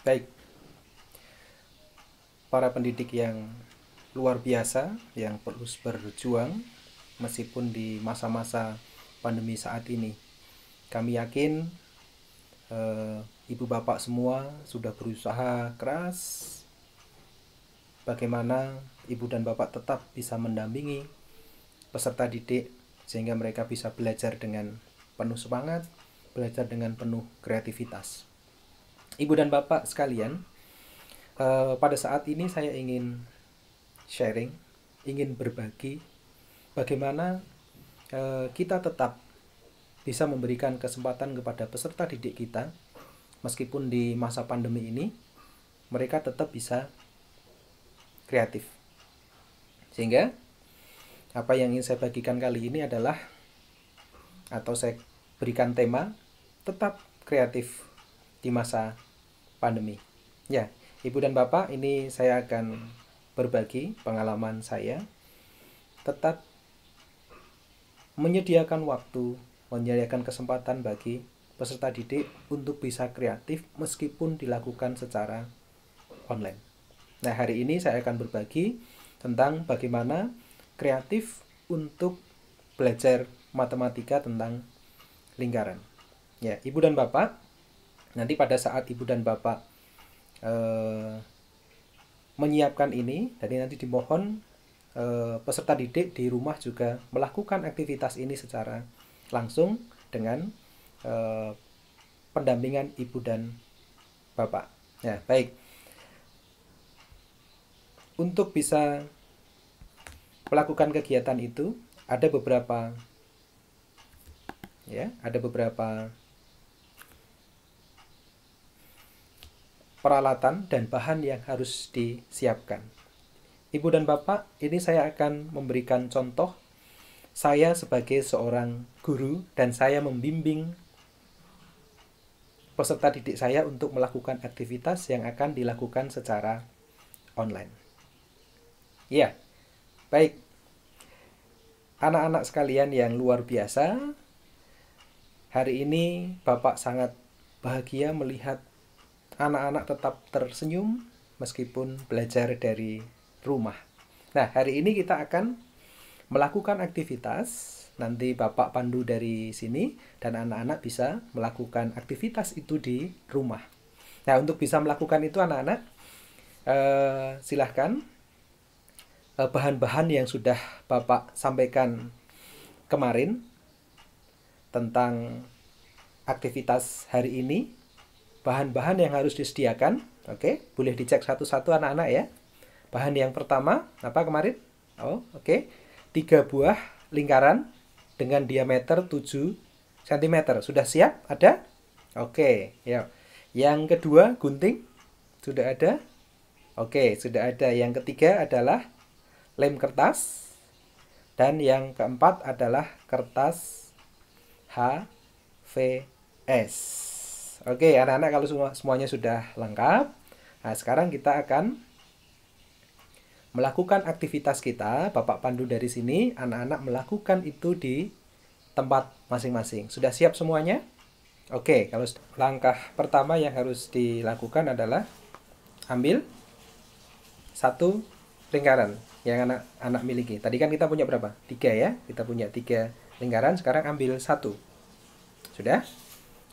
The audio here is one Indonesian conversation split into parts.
Baik, para pendidik yang luar biasa yang terus berjuang meskipun di masa-masa pandemi saat ini. Kami yakin ibu bapak semua sudah berusaha keras bagaimana ibu dan bapak tetap bisa mendampingi peserta didik sehingga mereka bisa belajar dengan penuh semangat, belajar dengan penuh kreativitas. Ibu dan bapak sekalian, pada saat ini saya ingin sharing, ingin berbagi bagaimana kita tetap bisa memberikan kesempatan kepada peserta didik kita meskipun di masa pandemi ini mereka tetap bisa kreatif. Sehingga apa yang ingin saya bagikan kali ini adalah, atau saya berikan tema, tetap kreatif di masa pandemi. Ya, Ibu dan Bapak, ini saya akan berbagi pengalaman saya tetap menyediakan waktu, menyediakan kesempatan bagi peserta didik untuk bisa kreatif meskipun dilakukan secara online. Nah, hari ini saya akan berbagi tentang bagaimana kreatif untuk belajar matematika tentang lingkaran. Ya, Ibu dan Bapak, nanti pada saat Ibu dan Bapak menyiapkan ini, jadi nanti dimohon peserta didik di rumah juga melakukan aktivitas ini secara langsung dengan pendampingan Ibu dan Bapak. Ya, baik. Untuk bisa melakukan kegiatan itu ada beberapa peralatan dan bahan yang harus disiapkan. Ibu dan Bapak, ini saya akan memberikan contoh saya sebagai seorang guru dan saya membimbing peserta didik saya untuk melakukan aktivitas yang akan dilakukan secara online. Ya, baik. Anak-anak sekalian yang luar biasa, hari ini Bapak sangat bahagia melihat anak-anak tetap tersenyum meskipun belajar dari rumah. Nah, hari ini kita akan melakukan aktivitas. Nanti Bapak pandu dari sini dan anak-anak bisa melakukan aktivitas itu di rumah. Nah, untuk bisa melakukan itu anak-anak, silahkan bahan-bahan yang sudah Bapak sampaikan kemarin tentang aktivitas hari ini, bahan-bahan yang harus disediakan. Oke, boleh dicek satu-satu anak-anak ya. Bahan yang pertama apa kemarin? Oke. 3 buah lingkaran dengan diameter 7 cm. Sudah siap? Ada? Oke, ya. Yang kedua, gunting. Sudah ada? Oke, sudah ada. Yang ketiga adalah lem kertas. Dan yang keempat adalah kertas HVS. Oke, anak-anak kalau semuanya sudah lengkap. Nah, sekarang kita akan melakukan aktivitas kita. Bapak pandu dari sini, anak-anak melakukan itu di tempat masing-masing. Sudah siap semuanya? Oke, kalau langkah pertama yang harus dilakukan adalah ambil 1 lingkaran yang anak-anak miliki. Tadi kan kita punya berapa? 3 ya. Kita punya 3 lingkaran, sekarang ambil 1. Sudah?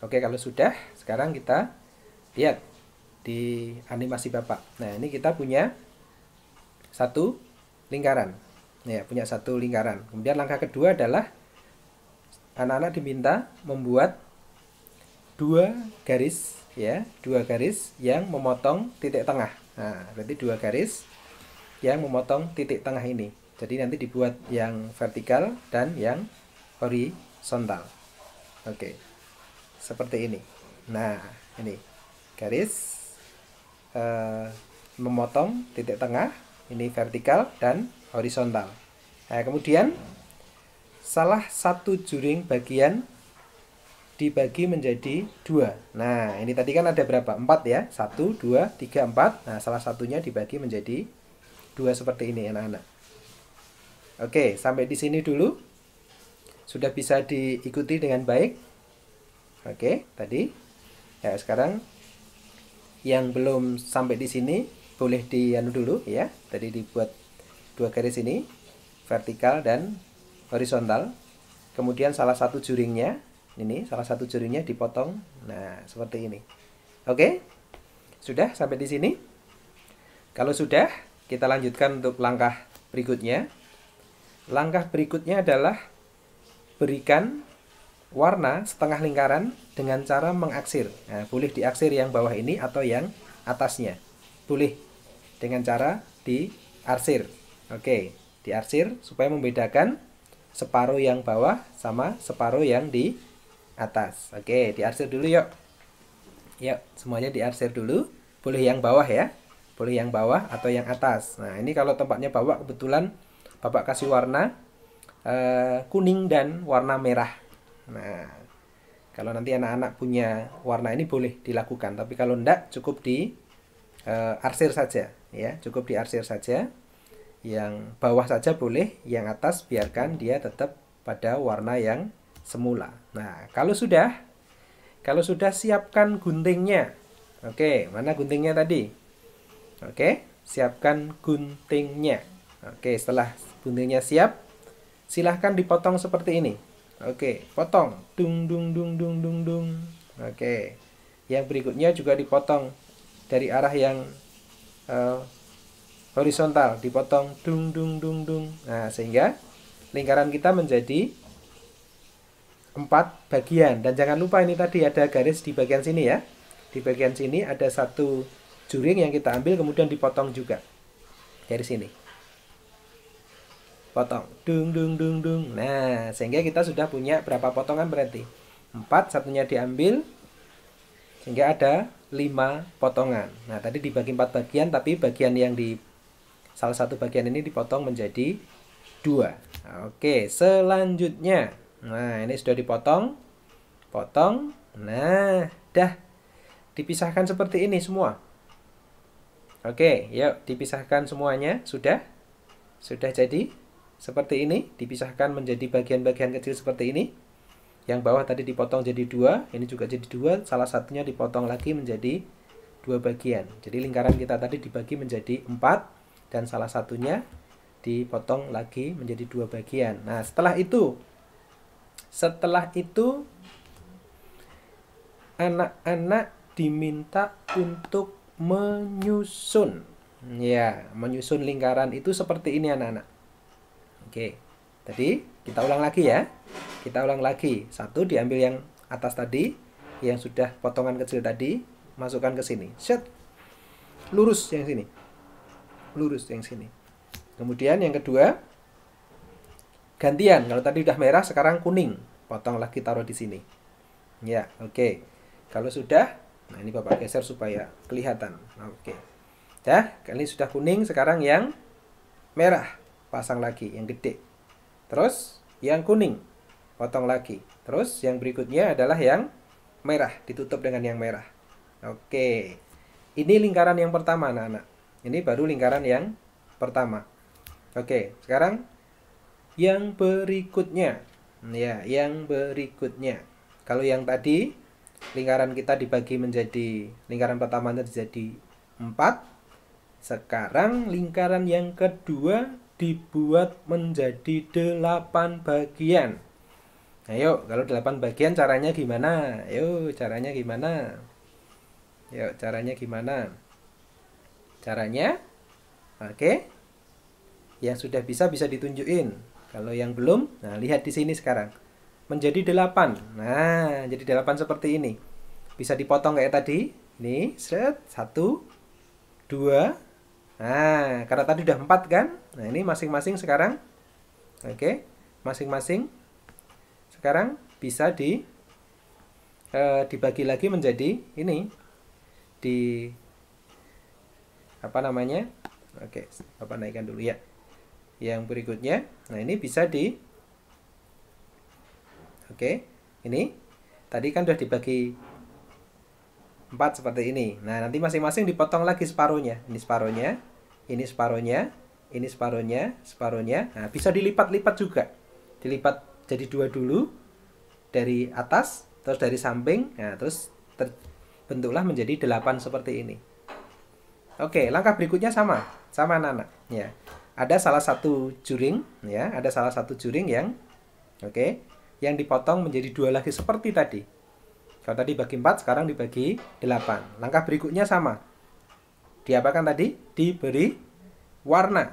Oke, kalau sudah, sekarang kita lihat di animasi Bapak. Nah, ini kita punya 1 lingkaran. Ya, punya 1 lingkaran. Kemudian langkah kedua adalah anak-anak diminta membuat 2 garis ya, 2 garis yang memotong titik tengah. Nah, berarti 2 garis yang memotong titik tengah ini. Jadi nanti dibuat yang vertikal dan yang horizontal. Oke. Seperti ini. Nah, ini garis memotong titik tengah, ini vertikal dan horizontal. Nah, kemudian salah satu juring bagian dibagi menjadi 2. Nah, ini tadi kan ada berapa? 4 ya. 1, 2, 3, 4. Nah, salah satunya dibagi menjadi 2 seperti ini anak-anak. Oke, sampai di sini dulu. Sudah bisa diikuti dengan baik. Oke, tadi. Ya, sekarang Yang belum sampai di sini boleh dianu dulu ya. Tadi dibuat 2 garis ini, vertikal dan horizontal. Kemudian salah satu juringnya, ini salah satu juringnya dipotong. Nah, seperti ini. Oke? Sudah sampai di sini? Kalau sudah, kita lanjutkan untuk langkah berikutnya. Langkah berikutnya adalah berikan warna setengah lingkaran dengan cara mengaksir. Nah, boleh diaksir yang bawah ini atau yang atasnya. Boleh dengan cara diarsir. Oke, diarsir supaya membedakan separuh yang bawah sama separuh yang di atas. Oke, diarsir dulu yuk. Yuk, semuanya diarsir dulu. Boleh yang bawah ya. Boleh yang bawah atau yang atas. Nah, ini kalau tempatnya bawah kebetulan Bapak kasih warna kuning dan warna merah. Nah, kalau nanti anak-anak punya warna ini boleh dilakukan. Tapi kalau enggak, cukup di arsir saja ya. Cukup diarsir saja. Yang bawah saja boleh, yang atas biarkan dia tetap pada warna yang semula. Nah, kalau sudah siapkan guntingnya. Oke, mana guntingnya tadi? Oke, siapkan guntingnya. Oke, setelah guntingnya siap, silahkan dipotong seperti ini. Oke, potong. Dung dung dung dung dung dung. Oke. Yang berikutnya juga dipotong dari arah yang horizontal, dipotong dung dung dung dung. Nah, sehingga lingkaran kita menjadi 4 bagian. Dan jangan lupa ini tadi ada garis di bagian sini ya. Di bagian sini ada satu juring yang kita ambil kemudian dipotong juga. Dari sini. Potong. Dung dung dung dung. Nah, sehingga kita sudah punya berapa potongan berarti? 4, satunya diambil. Sehingga ada 5 potongan. Nah, tadi dibagi 4 bagian, tapi bagian yang di salah satu bagian ini dipotong menjadi 2. Oke, selanjutnya. Nah, ini sudah dipotong. Potong. Nah, dah dipisahkan seperti ini semua. Oke, yuk dipisahkan semuanya. Sudah? Sudah jadi seperti ini. Dipisahkan menjadi bagian-bagian kecil seperti ini. Yang bawah tadi dipotong jadi 2. Ini juga jadi 2. Salah satunya dipotong lagi menjadi 2 bagian. Jadi lingkaran kita tadi dibagi menjadi 4. Dan salah satunya dipotong lagi menjadi 2 bagian. Nah, setelah itu anak-anak diminta untuk menyusun. Ya, menyusun lingkaran itu seperti ini anak-anak. Oke, tadi kita ulang lagi ya. Kita ulang lagi. 1 diambil yang atas tadi, yang sudah potongan kecil tadi, masukkan ke sini. Set. Lurus yang sini. Lurus yang sini. Kemudian yang kedua, gantian. Kalau tadi udah merah, sekarang kuning. Potong lagi, taruh di sini. Ya, oke. Kalau sudah, nah ini Bapak geser supaya kelihatan. Oke. Dah, kali sudah kuning, sekarang yang merah. Pasang lagi, yang gede. Terus, yang kuning. Potong lagi. Terus, yang berikutnya adalah yang merah. Ditutup dengan yang merah. Oke. Ini lingkaran yang pertama, anak-anak. Ini baru lingkaran yang pertama. Oke, sekarang yang berikutnya. Ya, yang berikutnya. Kalau yang tadi lingkaran kita dibagi menjadi, lingkaran pertama jadi 4. Sekarang lingkaran yang kedua dibuat menjadi 8 bagian. Ayo, kalau 8 bagian caranya gimana? Ayo, caranya gimana? Yuk, caranya gimana? Caranya, oke. Yang sudah bisa ditunjukin. Kalau yang belum, nah lihat di sini sekarang. Menjadi 8. Nah, jadi 8 seperti ini. Bisa dipotong kayak tadi. Ini, set, 1, 2. Nah, karena tadi udah 4 kan? Nah, ini masing-masing sekarang. Oke, masing-masing sekarang bisa dibagi lagi menjadi ini. Apa namanya? Oke, Bapak naikkan dulu ya. Yang berikutnya, nah ini bisa oke, ini tadi kan sudah dibagi 4 seperti ini. Nah, nanti masing-masing dipotong lagi separuhnya. Ini separuhnya, ini separuhnya, ini separuhnya, separuhnya. Nah, bisa dilipat-lipat juga. Dilipat jadi 2 dulu dari atas, terus dari samping. Nah, terus bentuklah menjadi 8 seperti ini. Oke, langkah berikutnya sama anak-anak ya. Ada salah satu juring ya, ada salah satu juring yang yang dipotong menjadi 2 lagi seperti tadi. Kalau tadi bagi 4, sekarang dibagi 8. Langkah berikutnya sama. Diapakan tadi? Diberi warna.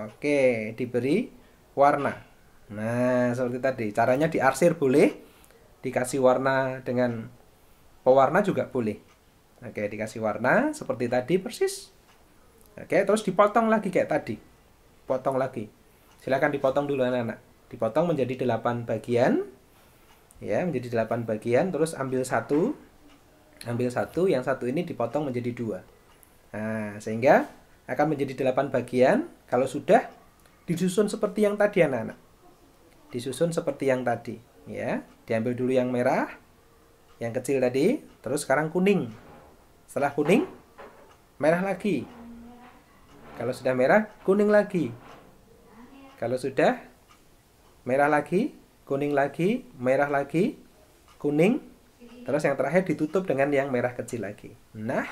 Oke, diberi warna. Nah, seperti tadi. Caranya diarsir boleh, dikasih warna dengan pewarna juga boleh. Oke, dikasih warna seperti tadi persis. Oke, terus dipotong lagi kayak tadi. Potong lagi. Silakan dipotong dulu anak-anak. Dipotong menjadi 8 bagian. Ya, menjadi 8 bagian, terus ambil satu, yang satu ini dipotong menjadi 2. Nah, sehingga akan menjadi 8 bagian. Kalau sudah disusun seperti yang tadi anak-anak. Disusun seperti yang tadi, ya. Diambil dulu yang merah, yang kecil tadi, terus sekarang kuning. Setelah kuning, merah lagi. Kalau sudah merah, kuning lagi. Kalau sudah merah lagi, kuning lagi, merah lagi, kuning. Terus yang terakhir ditutup dengan yang merah kecil lagi. Nah,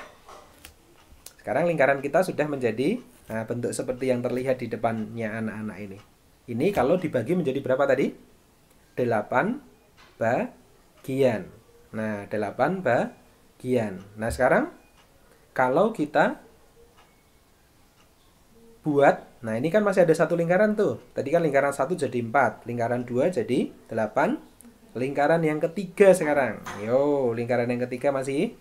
sekarang lingkaran kita sudah menjadi bentuk seperti yang terlihat di depannya anak-anak ini. Ini kalau dibagi menjadi berapa tadi? 8 bagian. Nah, 8 bagian. Nah, sekarang kalau kita buat, nah ini kan masih ada satu lingkaran tuh. Tadi kan lingkaran 1 jadi 4, lingkaran 2 jadi 8. Lingkaran yang ketiga sekarang. Yo, lingkaran yang ketiga masih.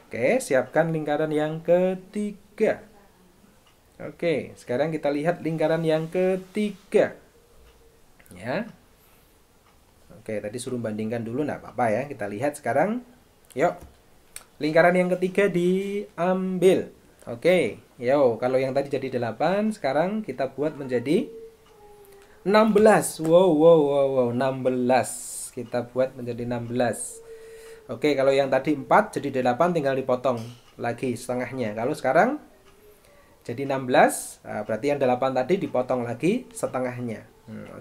Oke, siapkan lingkaran yang ketiga. Oke, sekarang kita lihat lingkaran yang ketiga. Ya. Oke, tadi suruh bandingkan dulu, enggak apa-apa ya. Kita lihat sekarang. Yuk. Lingkaran yang ketiga diambil. Oke, yo, kalau yang tadi jadi 8, sekarang kita buat menjadi 16. Wow, 16. Kita buat menjadi 16. Oke, kalau yang tadi 4 jadi 8, tinggal dipotong lagi setengahnya. Kalau sekarang jadi 16, berarti yang 8 tadi dipotong lagi setengahnya.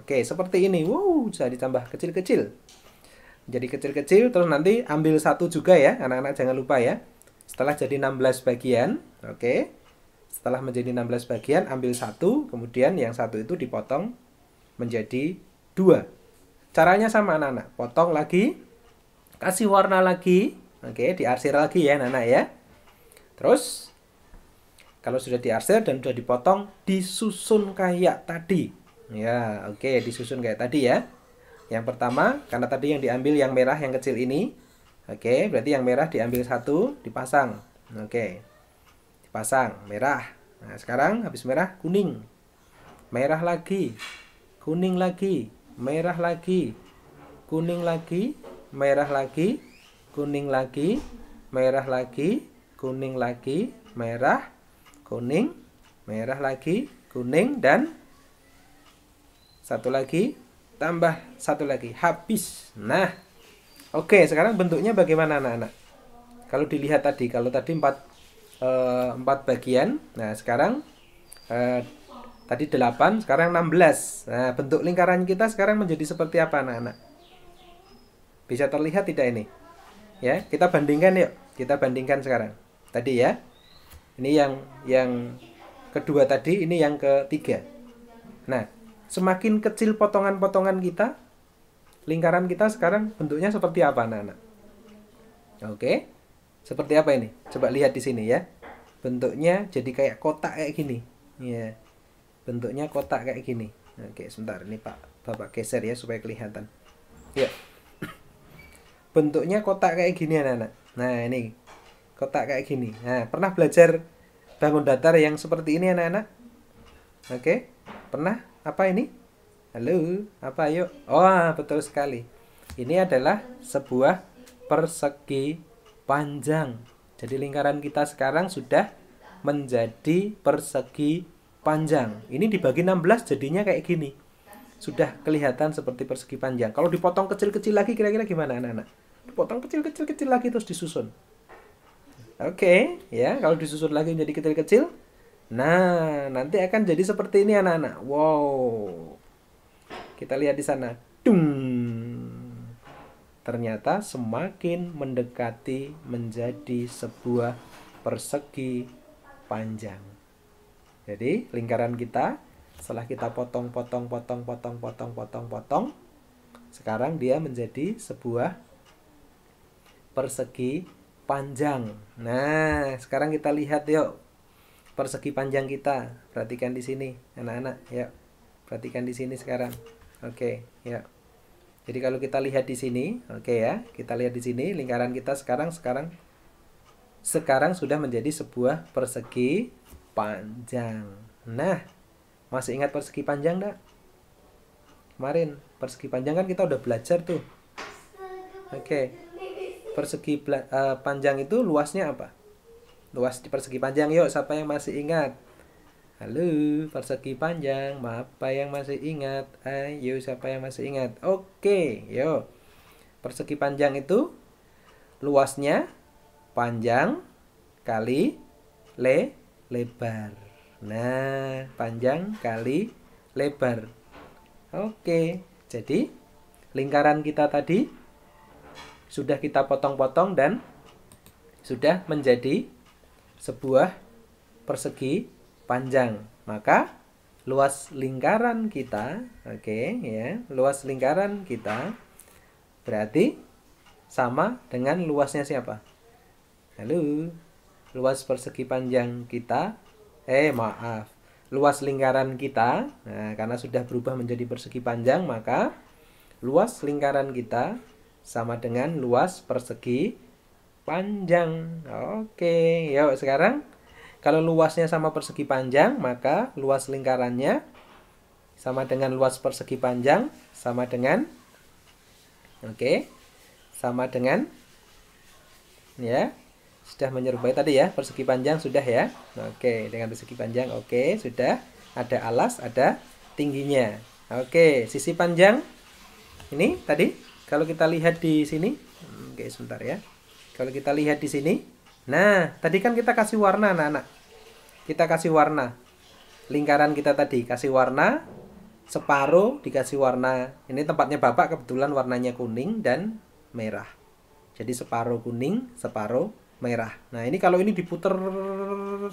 Oke, seperti ini. Wow, bisa ditambah kecil-kecil. Jadi kecil-kecil, terus nanti ambil satu juga ya, anak-anak jangan lupa ya. Setelah jadi 16 bagian, oke. Setelah menjadi 16 bagian, ambil satu, kemudian yang satu itu dipotong menjadi 2. Caranya sama anak-anak, potong lagi, kasih warna lagi, oke, diarsir lagi ya anak-anak ya. Terus kalau sudah diarsir dan sudah dipotong, disusun kayak tadi. Ya, oke, disusun kayak tadi ya. Yang pertama, karena tadi yang diambil yang merah yang kecil ini. Oke, berarti yang merah diambil satu, dipasang. Oke. Dipasang, merah. Nah, sekarang habis merah, kuning. Merah lagi. Kuning lagi. Merah lagi. Kuning lagi. Merah lagi. Kuning lagi. Merah lagi. Kuning lagi. Merah. Kuning, merah lagi, kuning, dan satu lagi, tambah satu lagi, habis. Nah, oke, sekarang bentuknya bagaimana anak-anak? Kalau dilihat tadi, kalau tadi 4 bagian, nah sekarang tadi 8, sekarang 16. Nah, bentuk lingkaran kita sekarang menjadi seperti apa anak-anak? Bisa terlihat tidak ini? Ya, kita bandingkan yuk. Kita bandingkan sekarang. Tadi ya. Ini yang kedua tadi, ini yang ketiga. Nah, semakin kecil potongan-potongan kita, lingkaran kita sekarang bentuknya seperti apa anak-anak? Oke. Seperti apa ini? Coba lihat di sini ya. Bentuknya jadi kayak kotak kayak gini. Ya. Bentuknya kotak kayak gini. Oke, sebentar ini Bapak geser ya supaya kelihatan. Ya. Bentuknya kotak kayak gini anak-anak. Nah, ini kotak kayak gini. Nah, pernah belajar bangun datar yang seperti ini anak-anak? Oke, pernah? Apa ini? Halo, apa yuk? Oh, betul sekali. Ini adalah sebuah persegi panjang. Jadi lingkaran kita sekarang sudah menjadi persegi panjang. Ini dibagi 16 jadinya kayak gini. Sudah kelihatan seperti persegi panjang. Kalau dipotong kecil-kecil lagi kira-kira gimana anak-anak? Dipotong kecil-kecil lagi terus disusun. Oke, ya, kalau disusun lagi menjadi kecil-kecil. Nah, nanti akan jadi seperti ini anak-anak. Wow. Kita lihat di sana. Dung. ternyata semakin mendekati menjadi sebuah persegi panjang. Jadi lingkaran kita setelah kita potong, sekarang dia menjadi sebuah persegi panjang. Nah, sekarang kita lihat yuk persegi panjang kita. Perhatikan di sini, anak-anak. Yuk, perhatikan di sini sekarang. Oke, yuk. Jadi kalau kita lihat di sini, oke ya, kita lihat di sini lingkaran kita sekarang sudah menjadi sebuah persegi panjang. Nah, masih ingat persegi panjang enggak? Kemarin persegi panjang kan kita udah belajar tuh. Oke. Persegi panjang itu luasnya apa? Luas di persegi panjang, yuk siapa yang masih ingat? Halo, persegi panjang, apa yang masih ingat? Ayo, siapa yang masih ingat? Oke, yuk. Persegi panjang itu luasnya panjang kali lebar. Nah, panjang kali lebar. Oke, jadi lingkaran kita tadi sudah kita potong-potong dan sudah menjadi sebuah persegi panjang. Maka luas lingkaran kita, oke ya, luas lingkaran kita berarti sama dengan luasnya siapa? Halo, luas persegi panjang kita, luas lingkaran kita. Nah, karena sudah berubah menjadi persegi panjang, maka luas lingkaran kita sama dengan luas persegi panjang. Oke, yuk sekarang kalau luasnya sama persegi panjang, maka luas lingkarannya sama dengan luas persegi panjang, sama dengan sama dengan ya, sudah menyerupai tadi ya, persegi panjang sudah ya. Oke, dengan persegi panjang sudah ada alas, ada tingginya. Oke, sisi panjang ini tadi kalau kita lihat di sini, sebentar ya. Kalau kita lihat di sini, nah, tadi kan kita kasih warna anak-anak. Kita kasih warna. Lingkaran kita tadi kasih warna, separuh dikasih warna. Ini tempatnya Bapak kebetulan warnanya kuning dan merah. Jadi separuh kuning, separuh merah. Nah, ini kalau ini diputer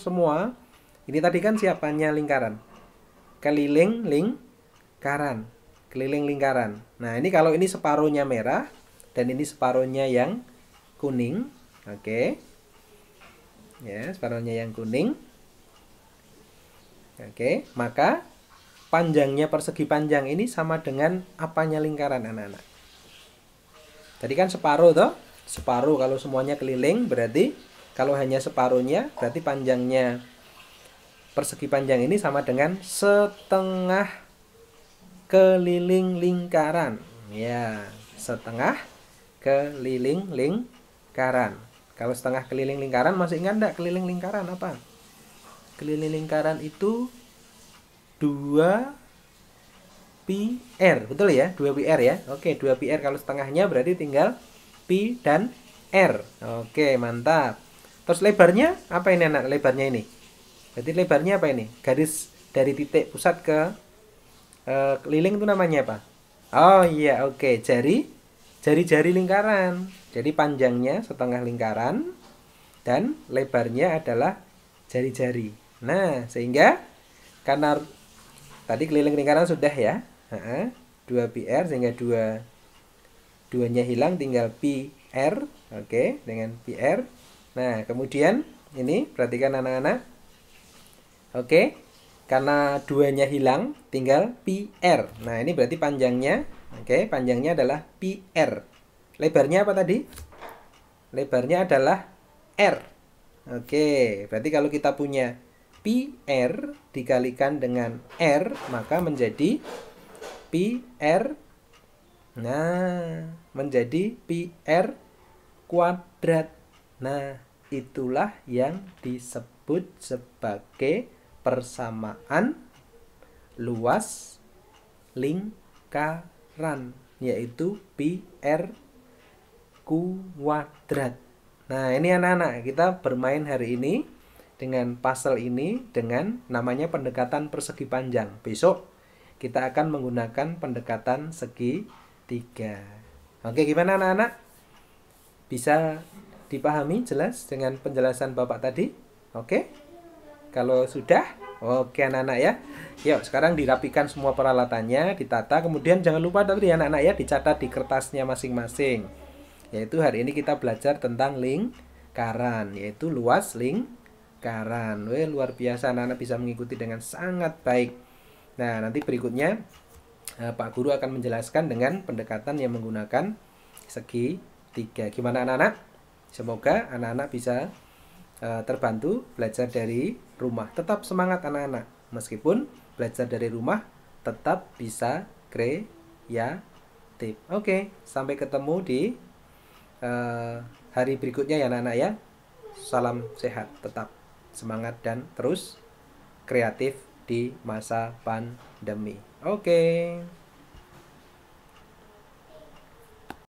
semua, ini tadi kan siapanya lingkaran? Keliling lingkaran. Keliling lingkaran. Nah, ini kalau ini separuhnya merah dan ini separuhnya yang kuning. Oke. Ya, separuhnya yang kuning. Oke, maka panjangnya persegi panjang ini sama dengan apanya lingkaran anak-anak? Tadi kan separuh toh? Separuh kalau semuanya keliling berarti kalau hanya separuhnya berarti panjangnya persegi panjang ini sama dengan setengah keliling lingkaran. Ya, setengah keliling lingkaran. Kalau setengah keliling lingkaran masih ingat enggak keliling lingkaran apa? Keliling lingkaran itu 2 pi r, betul ya? 2 pi r ya. Oke, 2 pi r kalau setengahnya berarti tinggal pi dan r. Oke, mantap. Terus lebarnya apa ini anak? Lebarnya ini. Berarti lebarnya apa ini? Garis dari titik pusat ke keliling itu namanya apa? Oh iya, oke. Jari-jari lingkaran. Jadi panjangnya setengah lingkaran dan lebarnya adalah jari-jari. Nah, sehingga karena tadi keliling lingkaran sudah ya, 2 pi r sehingga 2-nya hilang tinggal pi r. Oke, dengan pi r. Nah, kemudian ini perhatikan anak-anak. Oke, karena 2-nya hilang tinggal pi r. Nah, ini berarti panjangnya. Oke, panjangnya adalah pi r. Lebarnya apa tadi? Lebarnya adalah r. Oke, berarti kalau kita punya pi r dikalikan dengan r, maka menjadi pi r. Nah, menjadi pi r kuadrat. Nah, itulah yang disebut sebagai persamaan luas lingkaran, yaitu pi r kuadrat. Nah, ini anak-anak, kita bermain hari ini dengan puzzle ini dengan namanya pendekatan persegi panjang. Besok kita akan menggunakan pendekatan segitiga. Oke, gimana anak-anak? Bisa dipahami jelas dengan penjelasan Bapak tadi? Oke? Kalau sudah, oke anak-anak ya. Yuk, sekarang dirapikan semua peralatannya, ditata. Kemudian jangan lupa tadi anak-anak ya, dicatat di kertasnya masing-masing. Yaitu hari ini kita belajar tentang lingkaran, yaitu luas lingkaran. Weh, luar biasa, anak-anak bisa mengikuti dengan sangat baik. Nah, nanti berikutnya Pak Guru akan menjelaskan dengan pendekatan yang menggunakan segitiga. Gimana anak-anak? Semoga anak-anak bisa terbantu belajar dari rumah. Tetap semangat anak-anak. Meskipun belajar dari rumah, tetap bisa kreatif. Oke, sampai ketemu di hari berikutnya ya anak-anak ya. Salam sehat, tetap semangat dan terus kreatif di masa pandemi. Oke.